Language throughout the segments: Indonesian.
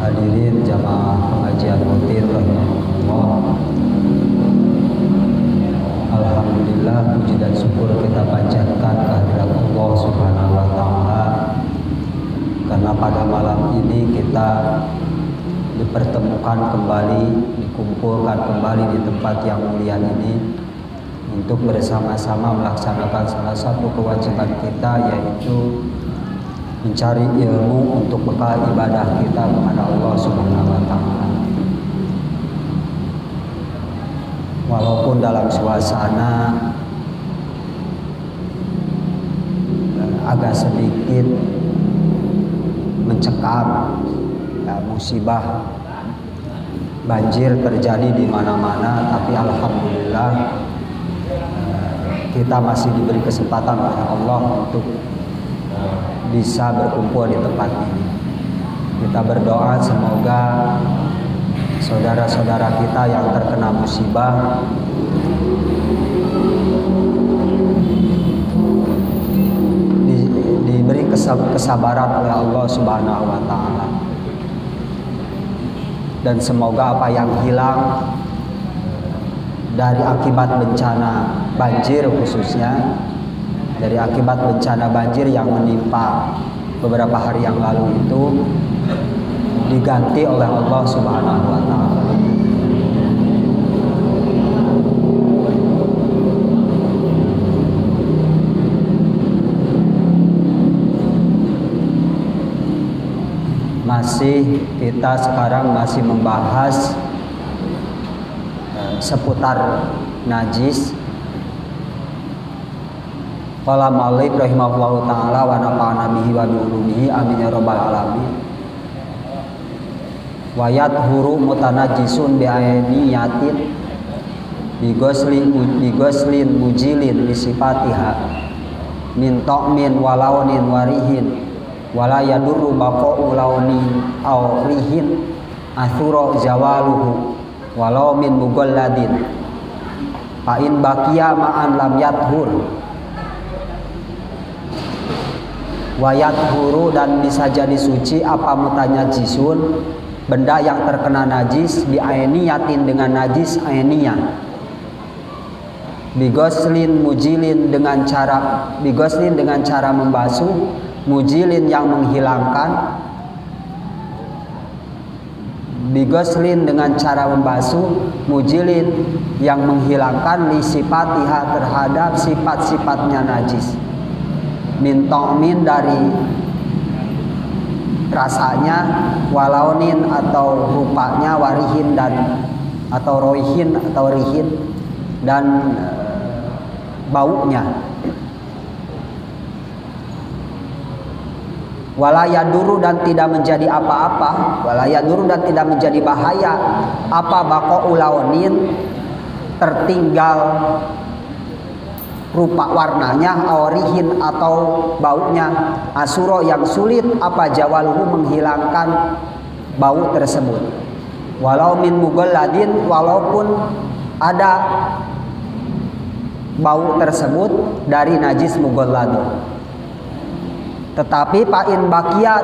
Hadirin jamaah pengajian rutin rahimahullah. Alhamdulillah, puji dan syukur kita panjatkan kehadirat Allah Subhanahu wa taala karena pada malam ini kita dipertemukan kembali, dikumpulkan kembali di tempat yang mulia ini untuk bersama-sama melaksanakan salah satu kewajiban kita, yaitu mencari ilmu untuk bekal ibadah kita kepada Allah Subhanahu wa taala. Walaupun dalam suasana agak sedikit mencekam, musibah banjir terjadi di mana-mana, tapi alhamdulillah kita masih diberi kesempatan oleh Allah untuk bisa berkumpul di tempat ini. Kita berdoa semoga saudara-saudara kita yang terkena musibah diberi kesabaran oleh Allah Subhanahu wa taala. Dan semoga apa yang hilang dari akibat bencana banjir, khususnya dari akibat bencana banjir yang menimpa beberapa hari yang lalu itu, diganti oleh Allah Subhanahu wa taala. Kita sekarang masih membahas seputar najis. Qala Malik rahimahullahu taala wa nafa'ana bihi wa bi ulumihi amin ya rabbal alamin. Wa yathuru mutanajjisun bi ayniyatin bi ghuslin mujilin li sifatiha min ta'min wa launin wa rihin wala yadurru baqa'u launin aw rihin athura zawaluhu walau min mughalladin fa in baqiya ma'an lam yathur wa yathuru, dan bisa jadi suci apa mutanajjisun, benda yang terkena najis, bi ainiyatin dengan najis ainiyah, bigoslin mujilin dengan cara membasuh, mujilin yang menghilangkan, bigoslin dengan cara membasuh, mujilin yang menghilangkan, li sifatiha terhadap sifat-sifatnya najis, min ta'min dari rasanya, walaunin atau rupanya, warihin dan atau roihin atau rihin dan baunya. Wala yaduru, dan tidak menjadi apa-apa, wala yaduru dan tidak menjadi bahaya apa baqa'u launin, tertinggal rupa warnanya, awrihin atau baunya, asuro yang sulit apa jawaluhu menghilangkan bau tersebut, walau min mughalladin, walaupun ada bau tersebut dari najis mughalladun. Tetapi pain bakia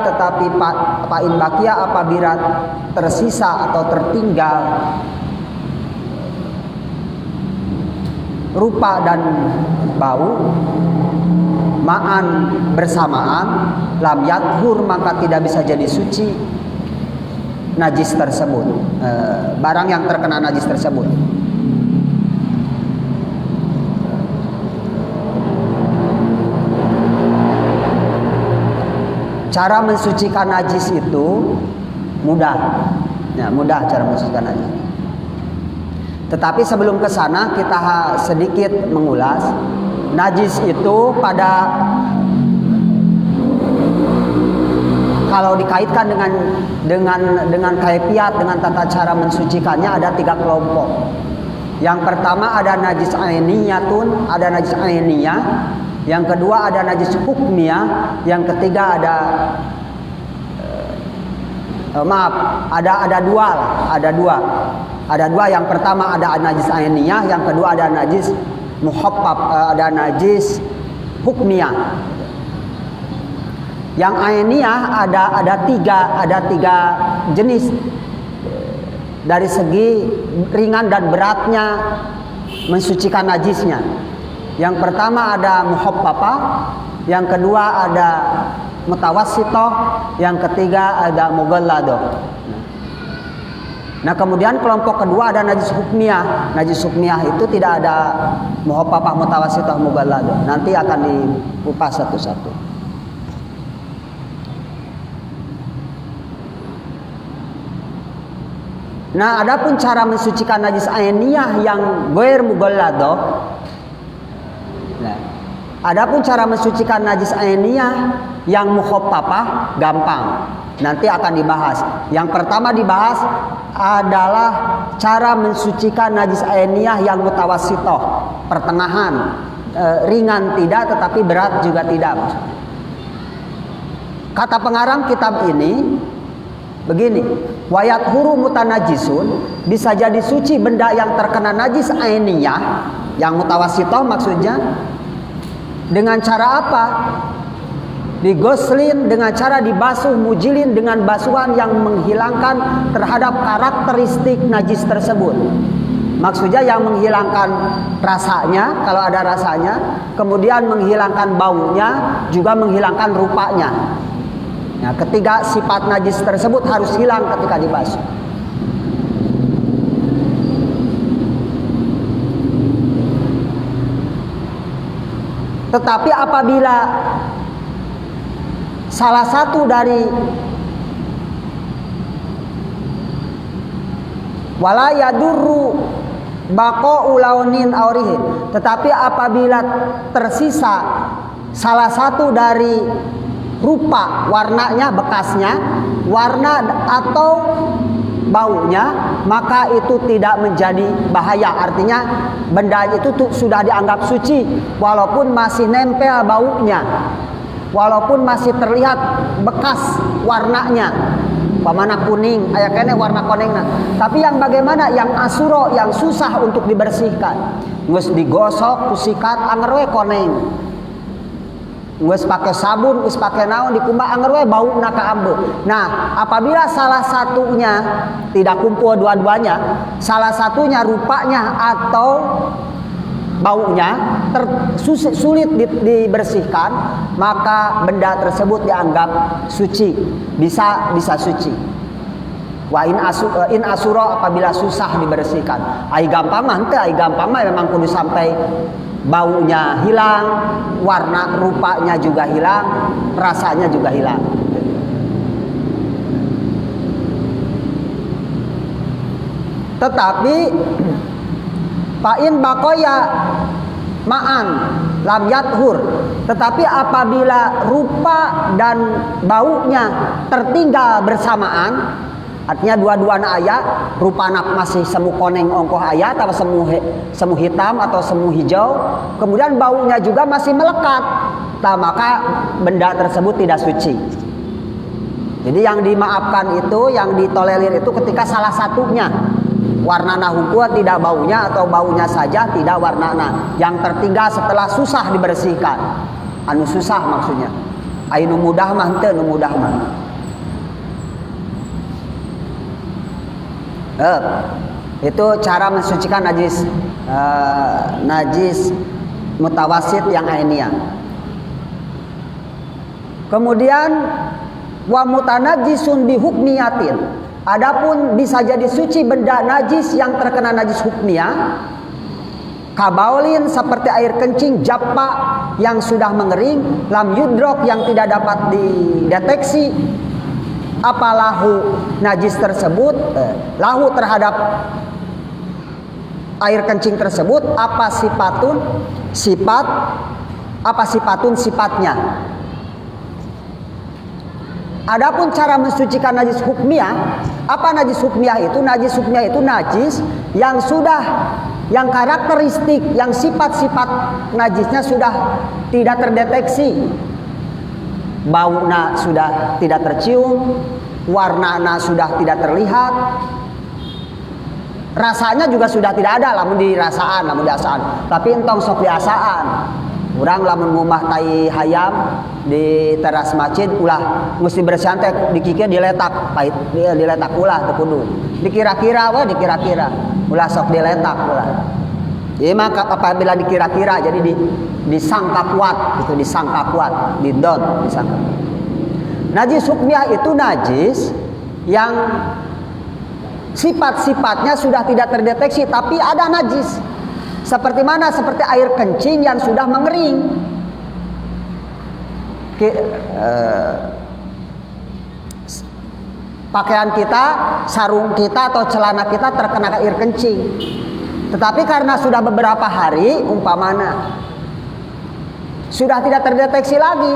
apabila tersisa atau tertinggal rupa dan bau ma'an bersamaan, lam yathur, maka tidak bisa jadi suci najis tersebut, barang yang terkena najis tersebut. Cara mensucikan najis itu mudah, mudah cara mensucikan najis. Tetapi sebelum ke sana kita sedikit mengulas najis itu kalau dikaitkan dengan kaifiat, dengan tata cara mensucikannya, ada 3 kelompok. Yang pertama ada najis ainiyatun, ada najis ainiyah. Yang kedua ada najis hukmiyah, yang ketiga ada dua. Yang pertama ada najis ainiyah, yang kedua ada najis muhabbab, ada najis hukmiyah. Yang ainiyah ada tiga jenis dari segi ringan dan beratnya mensucikan najisnya. Yang pertama ada muhaffafah, yang kedua ada mutawassithah, yang ketiga ada mughalladah. Nah, kemudian kelompok kedua ada najis hukmiyah. Najis hukmiyah itu tidak ada muhaffafah, mutawassithah, mughalladah. Nanti akan dikupas satu-satu. Nah, adapun cara mensucikan najis ainiyah yang ghair mughalladah. Nah, adapun cara mensucikan najis ainiyah yang mukhaffafah gampang. Nanti akan dibahas. Yang pertama dibahas adalah cara mensucikan najis ainiyah yang mutawassithah, pertengahan, ringan tidak tetapi berat juga tidak. Kata pengarang kitab ini begini, wayat huru mutanajisun, bisa jadi suci benda yang terkena najis ainiyah yang mutawassithah maksudnya dengan cara apa? Digoslin, dengan cara dibasuh, mujilin dengan basuhan yang menghilangkan terhadap karakteristik najis tersebut. Maksudnya yang menghilangkan rasanya, kalau ada rasanya, kemudian menghilangkan baunya, juga menghilangkan rupanya. Nah, ketiga sifat najis tersebut harus hilang ketika dibasuh. Tetapi apabila salah satu dari wala yadurru baqa'u launin aurihin, tetapi apabila tersisa salah satu dari rupa warnanya, bekasnya, warna atau baunya, maka itu tidak menjadi bahaya. Artinya benda itu sudah dianggap suci walaupun masih nempel baunya, walaupun masih terlihat bekas warnanya, pamana kuning, aya kene warna konengna. Tapi yang bagaimana yang asuro, yang susah untuk dibersihkan, geus digosok, kusikat anger we koneng, geus pakai sabun, geus pakai naon dikumbah anger we bauna ka ambeuk. Nah, apabila salah satunya tidak kumpul dua-duanya, salah satunya rupanya atau baunya sulit dibersihkan, maka benda tersebut dianggap suci, bisa suci. Wa in asura, apabila susah dibersihkan. Ai gampang mah henteu, ai gampang mah memang kudu sampai baunya hilang, warna rupanya juga hilang, rasanya juga hilang. Tetapi fa'in baqaya ma'an lam yathur, tetapi apabila rupa dan baunya tertinggal bersamaan, artinya dua-duanya aya, rupana masih semu koneng ongkoh aya atau semu hitam atau semu hijau, kemudian baunya juga masih melekat, nah, maka benda tersebut tidak suci. Jadi yang dimaafkan itu, yang ditolerir itu ketika salah satunya warnana hukum tidak baunya, atau baunya saja tidak warnana, yang tertinggal setelah susah dibersihkan. Anu susah maksudnya, ainu mudah mah henteu, nu mudah mah. Itu cara mensucikan najis najis mutawassit yang ainiyah. Kemudian wa mutanajjisun bi hukmiyatin, adapun bisa jadi suci benda najis yang terkena najis hukmiyah, kabaulin seperti air kencing, jappa yang sudah mengering, lam yudrok yang tidak dapat dideteksi, apalahu najis tersebut, lahu terhadap air kencing tersebut, apa sifatun sifatnya. Adapun cara mensucikan najis hukmiyah, apa najis hukmiyah itu? Najis hukmiyah itu najis yang sudah, yang karakteristik, yang sifat-sifat najisnya sudah tidak terdeteksi. Bauna sudah tidak tercium, warnana sudah tidak terlihat, rasanya juga sudah tidak ada, lamun dirasaan, tapi entong sok biasaan. Urang lamun ngumah tai hayam di teras masjid ulah mesti bersihan teh dikikir diletak pait diletak ulah teu kudu dikira-kira we dikira-kira ulah sok diletak ulah. Ieu mah apabila dikira-kira jadi disangka kuat gitu, disangka kuat, didon disangka. Najis hukmiyah itu najis yang sifat-sifatnya sudah tidak terdeteksi tapi ada najis. Seperti mana? Seperti air kencing yang sudah mengering. Pakaian kita, sarung kita atau celana kita terkena air kencing. Tetapi karena sudah beberapa hari, umpamana sudah tidak terdeteksi lagi.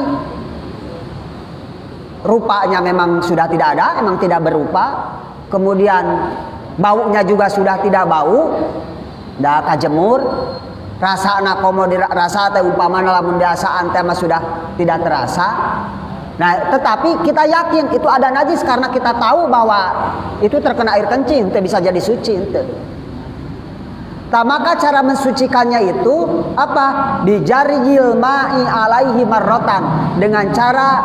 Rupanya memang sudah tidak ada, memang tidak berupa. Kemudian baunya juga sudah tidak bau. Da kajemur rasa anak komodir rasa teh umpamana lamun biasaan teh mah sudah tidak terasa. Nah, tetapi kita yakin itu ada najis karena kita tahu bahwa itu terkena air kencing, teh bisa jadi suci ente. Nah, maka cara mensucikannya itu apa? Bijariyil ma'i alaihi marrotan, dengan cara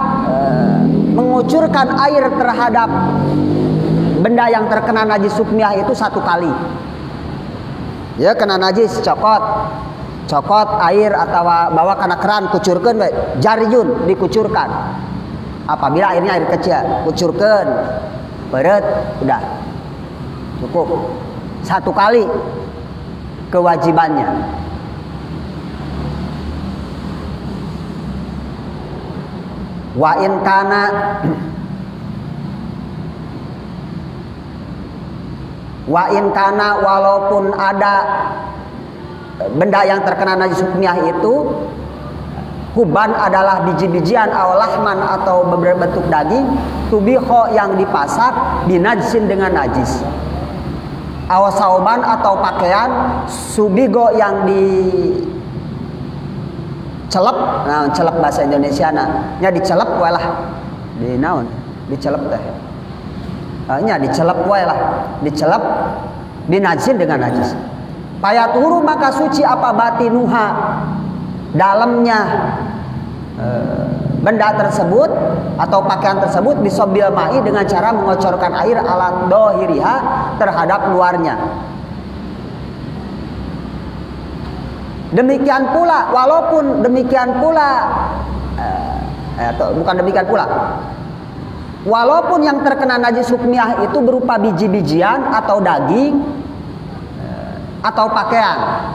mengucurkan air terhadap benda yang terkena najis hukmiyah itu satu kali. Ya kena najis cokot air atau bawa kana keran kucurkeun we jariyun dikucurkan. Apabila airnya air kecil kucurkeun beureut udah cukup satu kali kewajibannya. Wa in kana walaupun ada benda yang terkena najis hukmiyah itu huban adalah biji-bijian atau lahman atau berbentuk daging tubiho yang dipasak binajsin dengan najis awasauban atau pakaian subigo yang dicelep. Nah celep bahasa Indonesia nya dicelep walah di naon dicelep teh nya dicelep wae lah, dicelep binajsin dengan najis. Payatuhuru maka suci apa batinuha dalamnya benda tersebut atau pakaian tersebut bisobil ma'i dengan cara mengocorkan air alat dohiriha terhadap luarnya. Demikian pula walaupun demikian pula bukan demikian pula. Walaupun yang terkena najis hukmiyah itu berupa biji-bijian atau daging atau pakaian.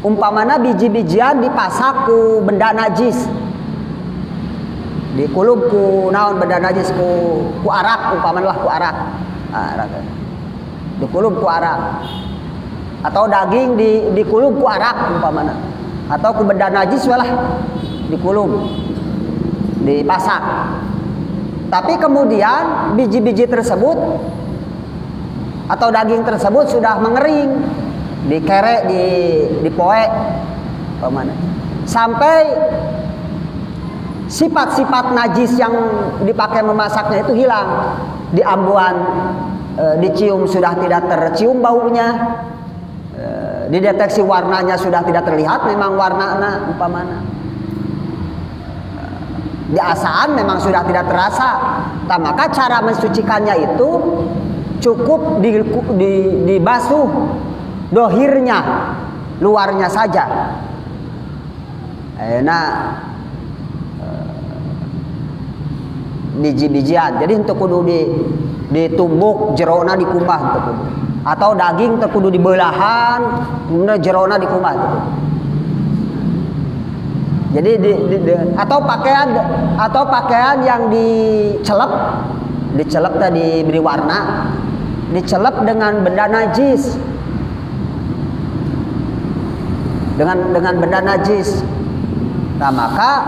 Umpamana biji-bijian dipasak ku benda najis. Dikulub ku naon benda najis ku arak umpamana lah ku arak. Dikulub ku arak. Atau daging dikulub ku arak umpamana. Atau ku benda najis walah dikulub dipasak. Tapi kemudian biji-biji tersebut atau daging tersebut sudah mengering, dikerek, dipoek, sampai sifat-sifat najis yang dipakai memasaknya itu hilang. Di ambuan dicium sudah tidak tercium baunya, dideteksi warnanya sudah tidak terlihat, memang warnanya umpamana. Di asaan memang sudah tidak terasa. Nah, maka cara mensucikannya itu cukup dibasuh dohirnya, luarnya saja. Biji-bijian. Jadi untuk kudu ditumbuk jerona dikumbah untuk kudu. Atau daging untuk kudu dibelahan, kemudian jerona dikumbah untuk kudu. Jadi atau pakaian yang dicelep tadi diberi warna, dicelep dengan benda najis, dengan benda najis. Nah maka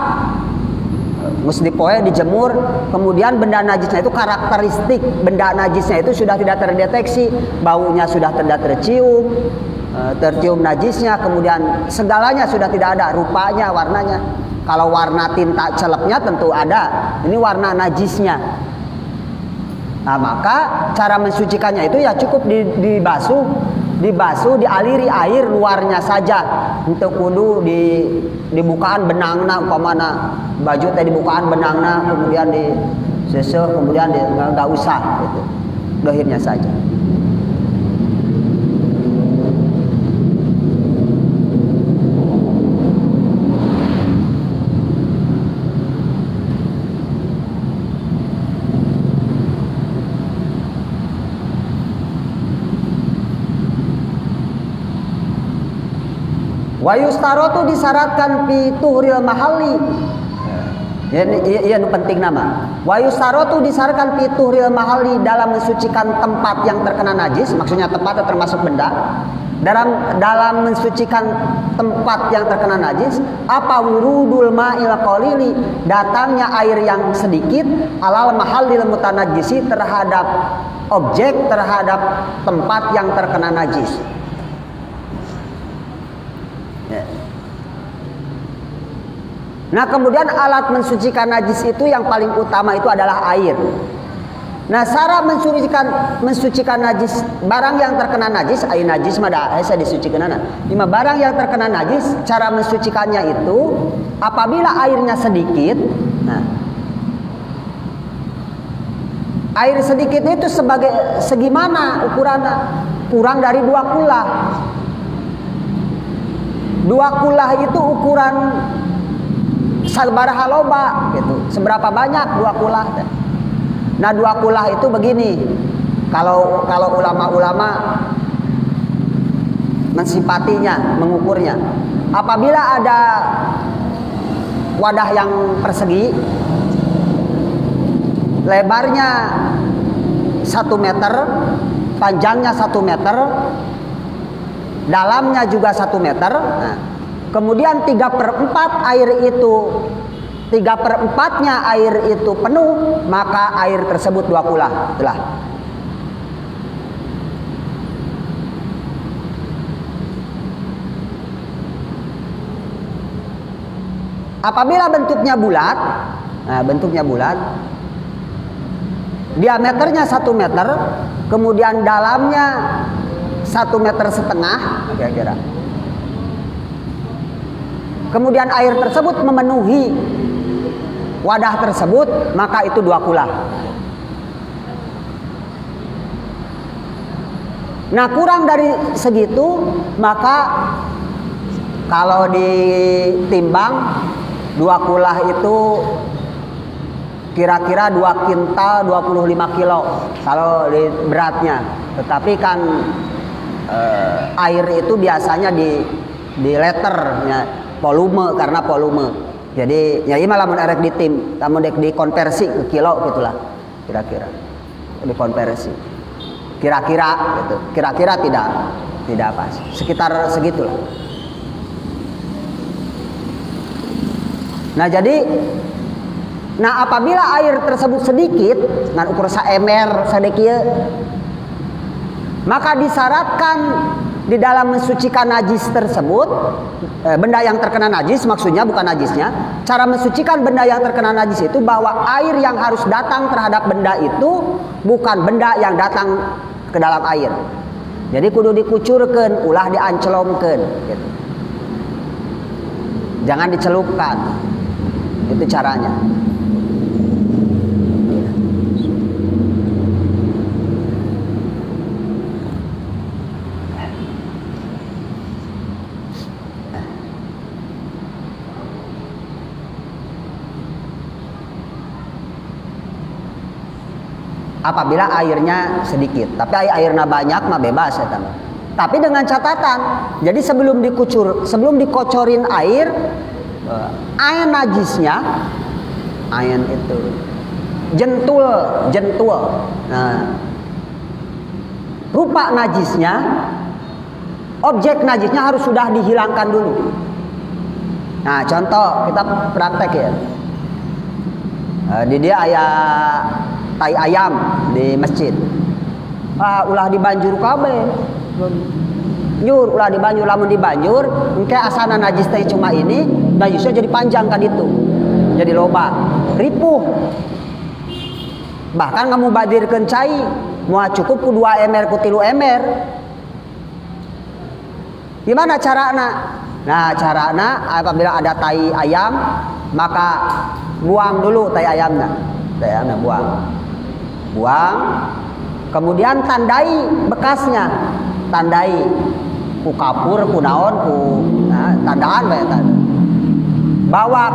mesti dipoe dijemur, kemudian benda najisnya itu karakteristik benda najisnya itu sudah tidak terdeteksi, baunya sudah tidak tercium najisnya, kemudian segalanya sudah tidak ada, rupanya, warnanya. Kalau warna tinta celepnya tentu ada, ini warna najisnya. Nah maka cara mensucikannya itu ya cukup dibasuh dibasuh, dialiri air luarnya saja. Untuk kudu dibukaan benangna, umpamana baju teh dibukaan benangna, kemudian diseseh, kemudian nggak usah gitu. Dohirnya saja. Wa yustarotu disyaratkan fi tuhril mahalli. Iya nu penting nama. Wa yustarotu disyaratkan fi tuhril mahalli dalam mensucikan tempat yang terkena najis, maksudnya tempat itu termasuk benda. Dalam mensucikan tempat yang terkena najis, apa wurudul ma'il qalili, datangnya air yang sedikit alal mahallil mutanajjisi terhadap objek, terhadap tempat yang terkena najis. Nah, kemudian alat mensucikan najis itu yang paling utama itu adalah air. Nah, cara mensucikan najis, barang yang terkena najis, air najis mah saya disucikan. Lima barang yang terkena najis, cara mensucikannya itu apabila airnya sedikit. Nah, air sedikit itu segimana ukurannya? Kurang dari 2 kulah. 2 kulah itu ukuran sabaraha loba gitu. Seberapa banyak 2 kulah? Nah, 2 kulah itu begini. Kalau ulama-ulama mensifatinya, mengukurnya. Apabila ada wadah yang persegi, lebarnya 1 meter, panjangnya 1 meter, dalamnya juga 1 meter. Nah, kemudian 3/4 air itu, 3/4-nya air itu penuh, maka air tersebut 2 kulah. Itulah. Apabila bentuknya bulat, nah bentuknya bulat, diameternya 1 meter, kemudian dalamnya 1,5 meter kira-kira. Kemudian air tersebut memenuhi wadah tersebut, maka itu 2 kulah. Nah, kurang dari segitu, maka kalau ditimbang 2 kulah itu kira-kira 2 kintal 25 kilo kalau di beratnya. Tetapi kan air itu biasanya di liter ya, volume, karena volume. Jadi ya malah mun arek ditim, kamu dek dikonversi ke kilo gitulah. Kira-kira dikonversi. Kira-kira gitu. Kira-kira tidak pas. Sekitar segitulah. Nah, apabila air tersebut sedikit, ngan ukur saemer sadekieu, maka disyaratkan di dalam mensucikan najis tersebut, benda yang terkena najis maksudnya, bukan najisnya. Cara mensucikan benda yang terkena najis itu bahwa air yang harus datang terhadap benda itu bukan benda yang datang ke dalam air. Jadi kudu dikucurkan, ulah diancelomkan gitu. Jangan dicelupkan. Itu caranya. Apabila airnya sedikit, tapi airnya banyak mah bebas ya kan. Tapi dengan catatan, jadi sebelum dikocorin air najisnya, air itu jentul. Nah, rupa najisnya, objek najisnya harus sudah dihilangkan dulu. Nah, contoh kita praktek ya. Di dia tai ayam di masjid. Ulah dibanjur kabeh. Nyur ulah dibanjur, lamun dibanjur engke asana najis teh cuma ini, najisnya jadi panjang kan itu. Jadi loba, ripuh. Bahkan kamu badirkeun cai, moal cukup ku 2 ember ku 3 ember. Gimana carana? Nah, carana apabila ada tai ayam, maka buang dulu tai ayamnya. Tai ayamnya buang. Buang. Kemudian tandai bekasnya. Tandai ku kapur, ku naon, ku tandaan bae tanda. Bawa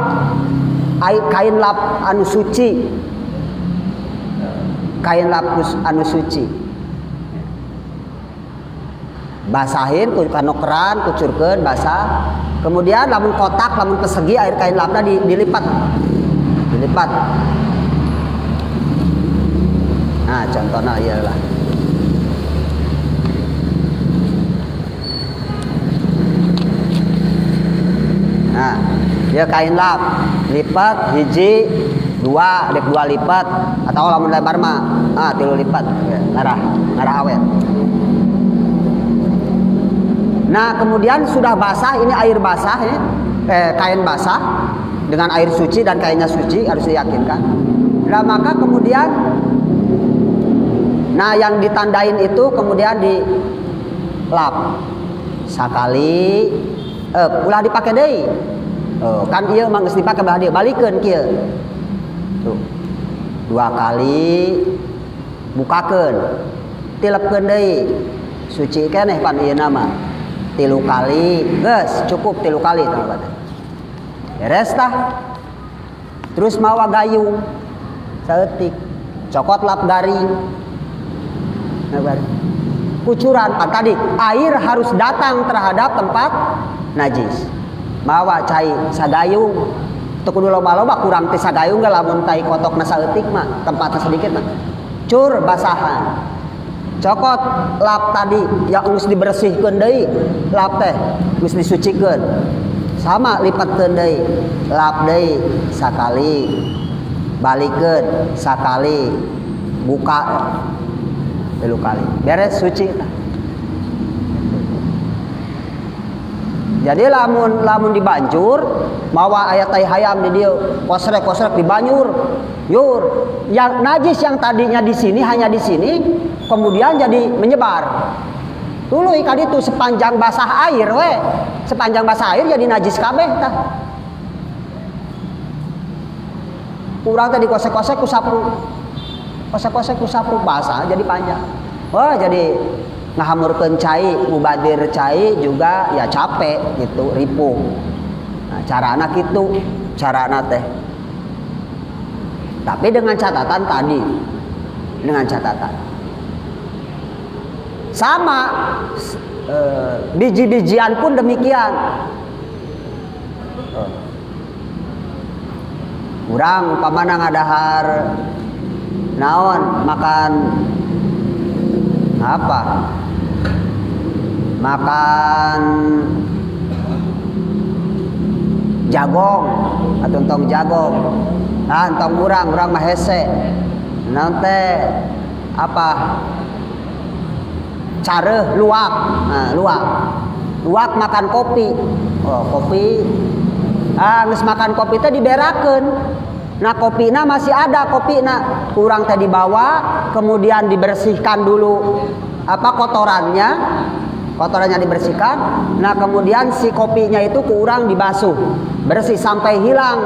kain lap anu suci. Kain lap anu suci. Basahin ku kanu keran, kucurkeun basah. Kemudian lamun kotak, lamun persegi air kain lapna dilipat. Dilipat. Nah, contohnya iyalah. Nah, dia kain lap, lipat hiji, dua, dek dua lipat, atau lamun lebar mah, tilu lipat, ngarah awet. Nah, kemudian sudah basah, ini air basah, kain basah dengan air suci dan kainnya suci harus diyakinkan. Nah, maka kemudian, nah yang ditandain itu kemudian dilap sakali, ulah dipakai deui. Kan ieu mah geus dipake bae dieu, balikeun kieu. Tuh. 2 kali bukakeun. Tilepkeun deui. Suci keneh pan ieu nama. 3 kali, geus cukup 3 kali teman-teman. Beres tah. Terus mawa gayung. Saeutik. Cokot lap garing. Kucuran kan tadi air harus datang terhadap tempat najis. Mawa cai sagayung teu kudu loba-loba kurang ti sagayung ge lamun tai kotokna saeutik mah tempatna sedikit mah cur basahan. Cokot lap tadi yang geus dibersihkeun deui lap teh geus disucikeun sama lipatkeun deui lap deui sakali balikeun sakali buka 3 kali beres suci tah. Jadi lamun dibanjur mawa aya tai hayam di dieu kosrek di banyur yur yang najis yang tadinya di sini hanya di sini kemudian jadi menyebar tuluy ka ditu sepanjang basah air we sepanjang basah air jadi najis kabeh tah. Urang teh dikosek-kosek ku sapu kosek-kosek ku sapu basah jadi panjang. Wah jadi ngahamurkeun cai, mubadir cai juga ya capek gitu, ripuh. Nah, carana kitu, carana teh. Tapi dengan catatan tadi. Dengan catatan. Sama biji-bijian pun demikian. Urang umpamana ngadahar naon makan apa? Makan jagong atau entong jagong. Nah, entong urang mah hese. Nanti apa? Careuh luwak. Nah, luwak makan kopi. Oh, kopi. Geus makan kopi teh diberakeun. Nah, kopina masih ada kopina. Kurang teh dibawa, kemudian dibersihkan dulu kotorannya dibersihkan. Nah, kemudian si kopinya itu kurang dibasuh, bersih sampai hilang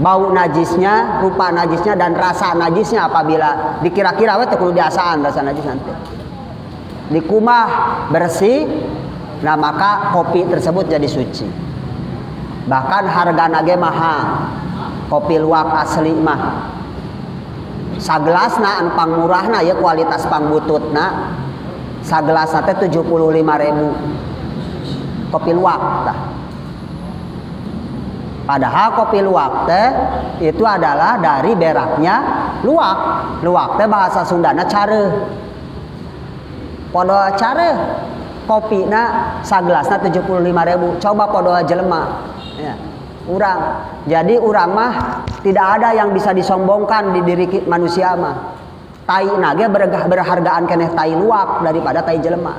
bau najisnya, rupa najisnya dan rasa najisnya apabila dikira-kira we teh kudu diasaan rasa najis nanti. Dikumah bersih, nah maka kopi tersebut jadi suci. Bahkan hargana ge mahal. Kopi luwak asli mah sagelasna anu pangmurahna ya kualitas pangbututna sagelasna teh 75.000 kopi luwak tah. Padahal kopi luwak teh itu adalah dari beraknya luwak. Luwak teh bahasa Sundana careuh. Podo careuh kopina sagelasna 75.000. Coba podo jelema ya. Urang. Jadi urang mah tidak ada yang bisa disombongkan di diri manusia mah. Tai nage berhargaan keneh tai luwak daripada tai jelema.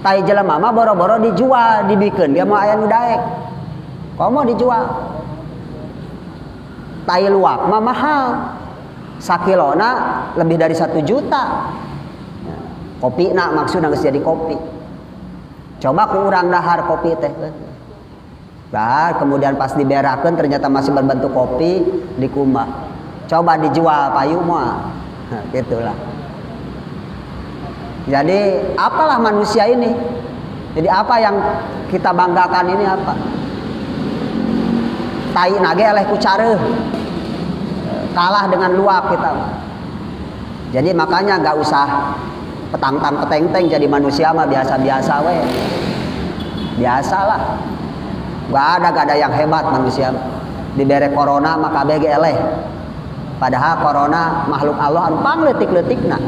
Tai jelema mah boro-boro dijual, dibikeun dia mah aya nu daek. Komo dijual. Tai luwak mah mahal. Sakilona lebih dari 1 juta. Kopi nak maksudnya geus jadi kopi. Coba ku urang dahar kopi teh. Bah, kemudian pas diberakeun ternyata masih berbentuk kopi di kumah. Coba dijual payu mah. Nah, gitulah. Jadi apalah manusia ini? Jadi apa yang kita banggakan ini apa? Tai nage eleh ku careuh. Kalah dengan luak kita. Jadi makanya nggak usah petang-tang peteng-teng jadi manusia mah biasa-biasa we. Biasalah. Gak ada yang hebat manusia. Dibere corona maka kabeh eleh. Padahal corona makhluk Allah anu pangleutik-leutikna.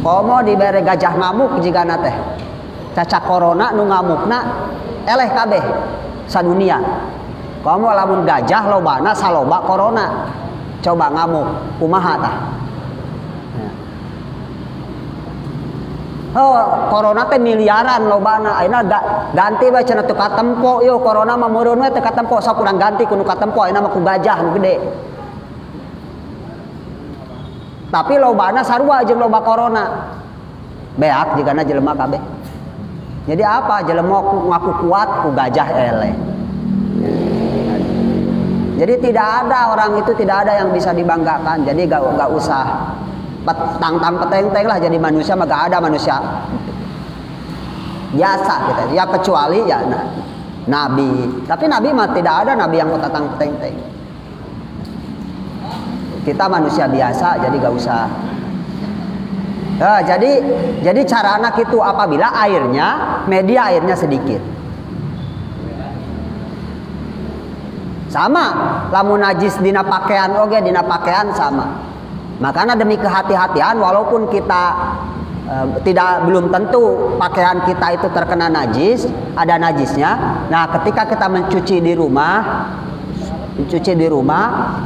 Komo dibere gajah ngamuk jigana teh. Caca corona nu ngamukna eleh kabeh sadunia. Komo lamun gajah lobana saloba corona. Coba ngamuk kumaha tah? Oh, corona teh miliaran lobana. Ayeuna ganti bae cenah teu katempo yo corona mah meureun we teu katempo sok urang ganti ku nu katempo ayeuna mah ku gajah nu gede. Tapi lobana sarua jeung loba corona. Beak jigana jelema kabeh. Jadi apa? Jelema ngaku kuat ku gajah eleh. Jadi tidak ada orang itu tidak ada yang bisa dibanggakan. Jadi gak usah petang-tang peteng-teng lah jadi manusia mah gak ada manusia biasa kita ya kecuali ya nabi, tapi nabi mah tidak ada nabi yang petang peteng-teng. Kita manusia biasa jadi gak usah jadi cara anak itu apabila media airnya sedikit sama lamun najis dina pakaian oge dina pakaian sama. Makanya demi kehati-hatian walaupun kita belum tentu pakaian kita itu terkena najis, ada najisnya. Nah, ketika kita mencuci di rumah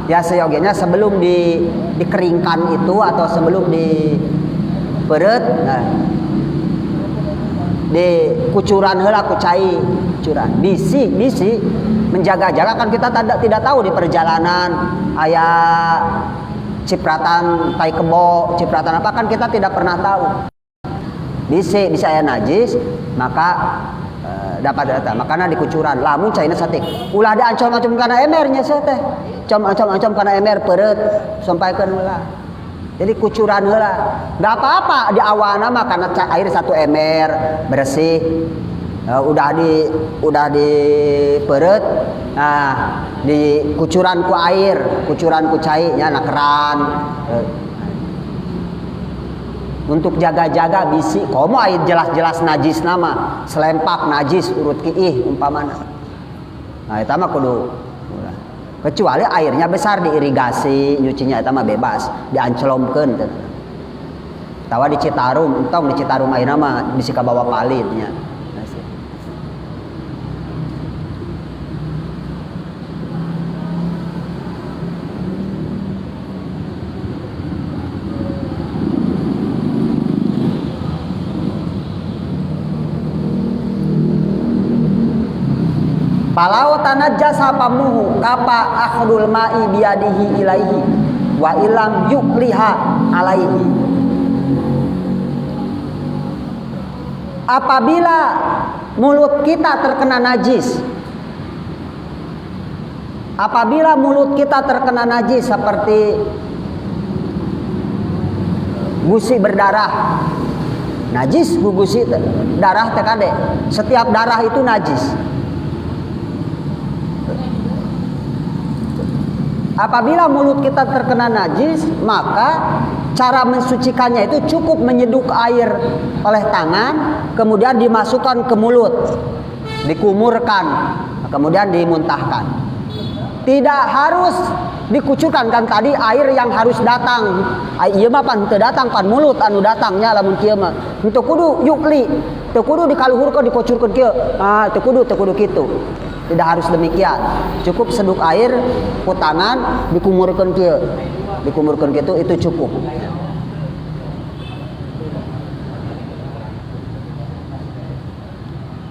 ya seyogianya sebelum dikeringkan itu atau sebelum diperet, nah, di kucuran heula ku cai kucuran. Bisi menjaga-jaga kan kita tidak tahu di perjalanan aya cipratan tai kebo, cipratan apa kan kita tidak pernah tahu. Bisa aya najis, maka dapat data. Makanya dikucuran. Lamun caina satik. Ulah diancom-ancom kana emer nya teh. Ancom kana emer peureut sampaikeun heula. Jadi kucuran heula. Enggak apa-apa di awana mah kana air 1 ember bersih. Udah di peureut. Nah, di kucuran ku air, kucuran ku cai nya na keran. Untuk jaga-jaga bisi komo air jelas-jelas najis nama, selempak najis urut kiih umpamana. Nah, eta mah kudu kecuali airnya besar diirigasi, nyucinya eta mah bebas, dianclomkeun teh. Tawa di Citarum, entong di Citarum ayeuna mah bisi kabawa palit nya. Palau tanajjasa pamuhu kapa akhdul ma'i biyadihi ilaihi wa ilam yukliha alaihi. Apabila mulut kita terkena najis, seperti gusi berdarah, najis gusi darah tekade, setiap darah itu najis. Apabila mulut kita terkena najis, maka cara mensucikannya itu cukup menyeduk air oleh tangan, kemudian dimasukkan ke mulut, dikumurkan, kemudian dimuntahkan. Tidak harus dikucurkan kan tadi air yang harus datang. Ieu mah pan teu datang pan mulut anu datangnya lamun kieu mah. Henteu kudu yukli, teu kudu dikaluhurkeun dikucurkeun kieu. Teu kudu kitu. Tidak harus demikian. Cukup seduk air ku tangan dikumurkeun kieu. Dikumurkeun kitu itu cukup.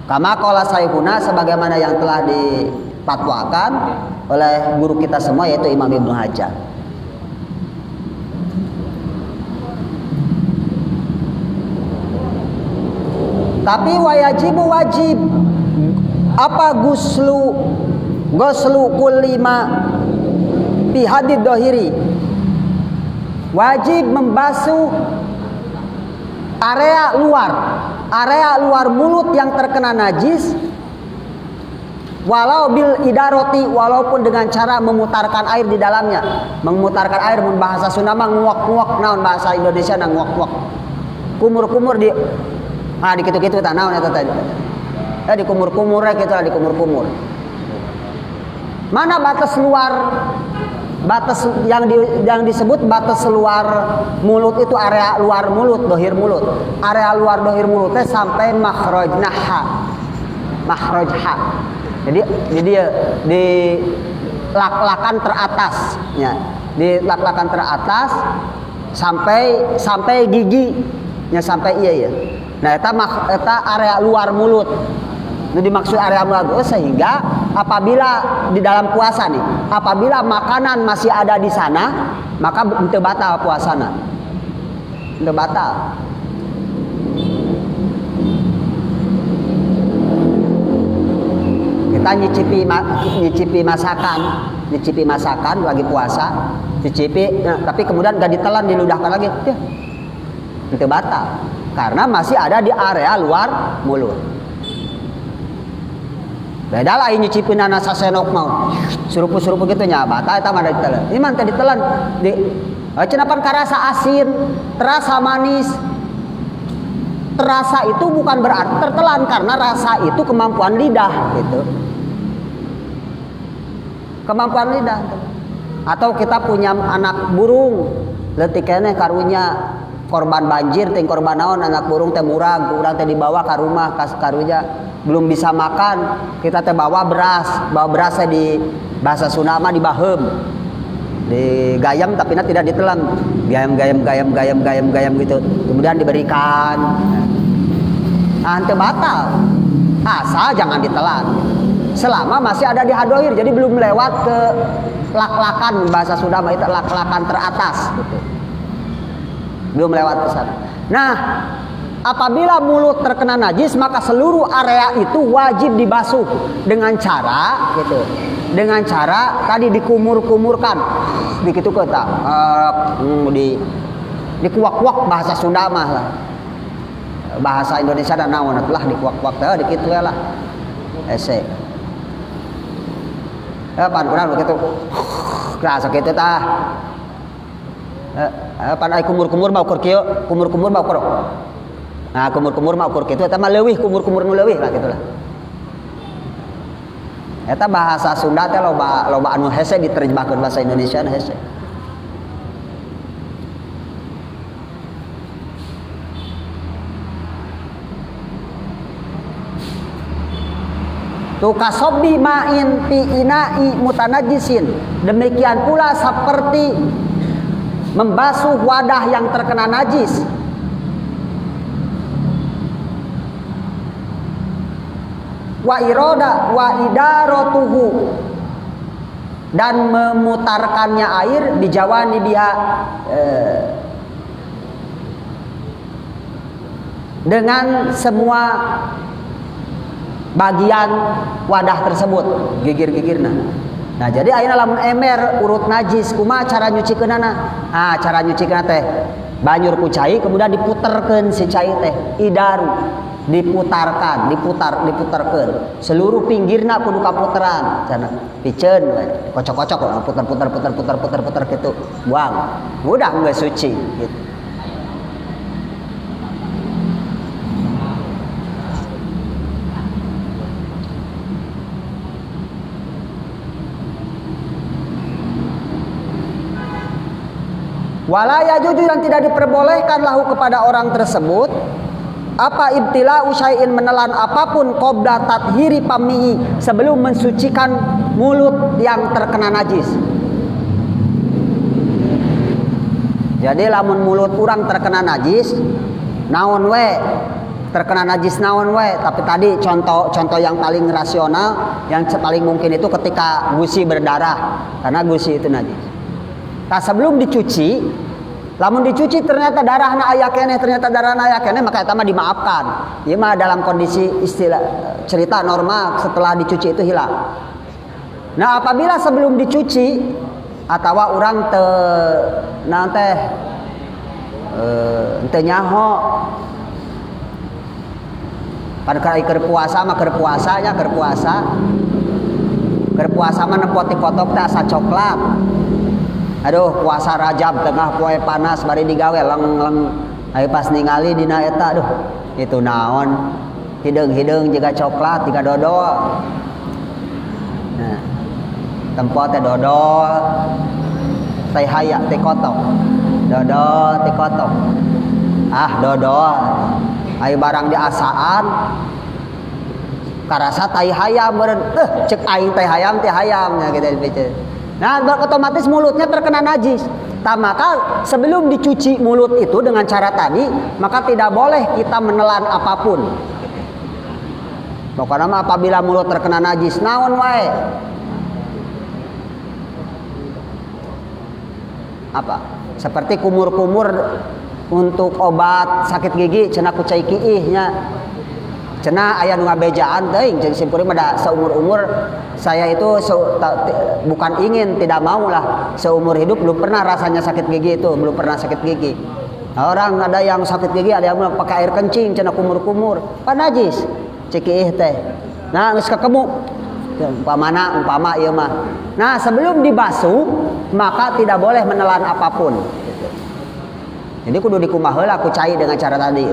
Kama qala saykhuna sebagaimana yang telah dipatwakan oleh guru kita semua yaitu Imam Ibnu Hajar. Tapi wajibu wajib apa guslu kulima fi hadid dohiri, wajib membasuh area luar mulut yang terkena najis, walau bil idaroti, walaupun dengan cara memutarkan air di dalamnya. Memutarkan air mun bahasa Sunda mah nguak-nguak, naon bahasa Indonesia na nguak-nguak. Kumur-kumur di di kitu-kitu tah naon eta tadi. Di kumur-kumur gitu, di kumur-kumur. Mana batas luar, batas yang disebut batas luar mulut itu area luar mulut, dohir mulut. Area luar dohir mulutnya sampai makhrajna ha. Jadi di lak-lakan teratas, ya. Di lak-lakan teratas sampai gigi, nya sampai iya. Nah, eta area luar mulut. Itu dimaksud area mulut, sehingga apabila di dalam puasa nih, apabila makanan masih ada di sana, maka henteu batal puasana. Henteu batal. Kita nyicipi masakan lagi puasa, tapi kemudian gak ditelan, diludahkan lagi, itu batal karena masih ada di area luar mulut. Beda lah ini nyicipin nasa senok mau surup-surup gitu nya batal eta mah ditelan. Ini mah teh ditelan di cenapan karasa asin, terasa manis. Terasa itu bukan berarti tertelan, karena rasa itu kemampuan lidah gitu. Kemampuan lidah. Atau kita punya anak burung, leutik keneh karunya korban banjir, ting korban naon, anak burung teh murag, urang teh dibawa ka rumah karunya belum bisa makan, kita teh bawa berasnya di bahasa Sunda mah dibaheum. Digayam tapi tidak ditelan, gayam gitu, kemudian diberikan. Nah, henteu batal, asal jangan ditelan selama masih ada di hadohir, jadi belum lewat ke lak-lakan, bahasa Sunda mah itu lak-lakan teratas gitu. Belum lewat ke sana. Nah, apabila mulut terkena najis, maka seluruh area itu wajib dibasuh dengan cara gitu. Dengan cara tadi dikumur-kumurkan. Begitu kata dikuak-kuak bahasa Sunda mah lah. Bahasa Indonesia dan naon lah dikuak-kuak teh dikitu lah. Ese. Pan kurang begitu. Kerasa kitu tah. Pan ai kumur-kumur mau ukur kieu, kumur-kumur mau ukur. Nah, kumur-kumur mau ukur kitu eta mah leuwih, kumur-kumur nu leuwih lah kitu lah. Eta bahasa Sunda teh loba anu hese diterjemahkeun bahasa Indonesia na hese. Tu kasobbi ma'in fi ina'i mutanajisin. Demikian pula seperti membasuh wadah yang terkena najis. Wa idaratuhu, dan memutarkannya air bijawani biha dengan semua bagian wadah tersebut, gigir-gigirna. Nah, jadi ayeuna lamun emer urut najis, kumaha cara nyucikeunana? Cara nyucikeunna teh banjur ku cai, kemudian diputerkeun si cai teh, idaru, diputarkeun. Seluruh pinggirna kudu kaputeran, cenah. Piceun we, kocok-kocok, puter kitu, buang. Udah geus suci gitu. Wala yajuju, yang tidak diperbolehkan lahu kepada orang tersebut apa ibtila usyai'in, menelan apapun qabla tathiri pamihi, sebelum mensucikan mulut yang terkena najis. Jadi lamun mulut urang terkena najis naon we, terkena najis naon we, tapi tadi contoh yang paling rasional, yang paling mungkin itu ketika gusi berdarah, karena gusi itu najis. Nah, sebelum dicuci Lamun dicuci ternyata darahna aya keneh, maka eta mah dimaafkan. Ieu mah dalam kondisi istilah cerita normal setelah dicuci itu hilang. Nah, apabila sebelum dicuci atawa urang teu nyaho pada keur puasa mah keur puasa mah nepoti potok teh asa coklat. Aduh, puasa Rajab tengah poe panas bari digawe leng-leng. Aya pas ningali dina eta, aduh, itu naon? Hideung-hideung jiga coklat, jiga dodol. Nah, tempo teh dodol, teh haya, teh kotok. Dodol, teh kotok. Ah, dodol. Aya barang diasaan. Karasa tai hayam meureun, cek aing teh hayam nya gitu. Nah, otomatis mulutnya terkena najis. Maka sebelum dicuci mulut itu dengan cara tadi, maka tidak boleh kita menelan apapun. Pokoknya apabila mulut terkena najis, naon wae. Apa? Seperti kumur-kumur untuk obat sakit gigi, cenah kucai kiih nya. Cenah aya nu ngabejaan teuing jeung simkuring mah seumur-umur saya itu bukan ingin, tidak mau lah seumur hidup belum pernah rasanya sakit gigi itu, belum pernah sakit gigi. Orang ada yang sakit gigi, ada yang pakai air kencing cenah kumur-kumur, pan najis cikiih teh. Nah, geus kakemu umpama ieu mah. Nah, sebelum dibasuh maka tidak boleh menelan apapun. Jadi kudu dikumaha heula kucai dengan cara tadi.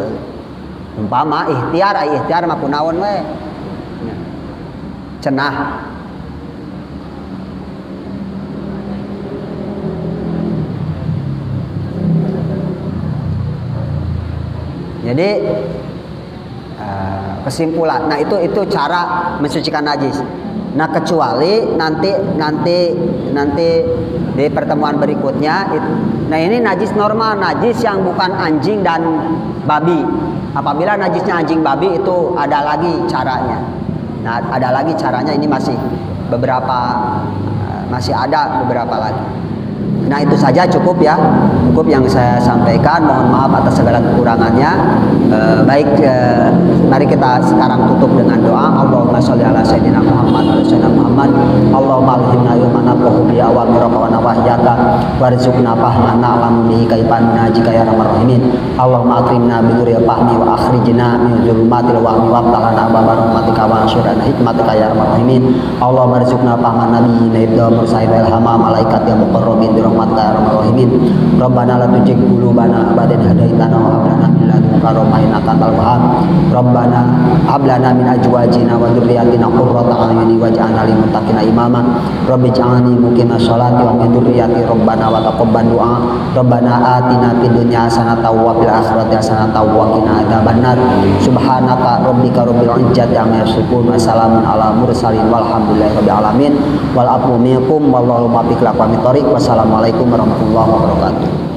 Umpama ikhtiar mah kunaon we. Cenah. Jadi kesimpulan, nah itu cara mensucikan najis. Nah, kecuali nanti di pertemuan berikutnya, nah ini najis normal, najis yang bukan anjing dan babi. Apabila najisnya anjing babi itu ada lagi caranya. Nah, ada lagi caranya, ini masih ada beberapa lagi. Nah, itu saja cukup ya. Cukup yang saya sampaikan. Mohon maaf atas segala kekurangannya. Mari kita sekarang tutup dengan doa. Allahumma sholli ala sayyidina Muhammad wa ala sayyidina Muhammad. Allahumma alhimna ilman naf'ahu bi awamiraka wa nawahyaka warzuqna fahman na'lamu bihi kaifan najika ya arhamar rahimin. Allahumma akrimna bi nuril fahmi wa akhrijna min dzulumatil wahmi wa talana babar rahmatika wa ansurna hikmatika ya arhamar rahimin. Allahumma arzuqna fahman nabiyina ibda mursalin wal hama malaikat ya muqarrabin bi rahmatika ya arhamar rahimin. Rabbana la tuzigh qulubana ba'da idh hadaitana wa hab lana min ladunka rahmatan innaka antal wahhab. Rabbana hab lana min azwajina wa dzurriyyatina qurrata a'yunin waj'alna lil muttaqina imama. Rabbi ij'alni muqimas sholati wa min dzurriyyati rabbana wa taqabbal du'a. Rabbana atina fid dunya hasanatan wa fil akhirati hasanatan wa qina adzabannar. Subhanaka rabbika rabbil izzati amma yasifun wa salamun ala mursalin walhamdulillahi rabbil alamin. Wal afu minkum wallahu muwaffiq ila aqwamit thoriq. Wassalamualaikum warahmatullahi wabarakatuh.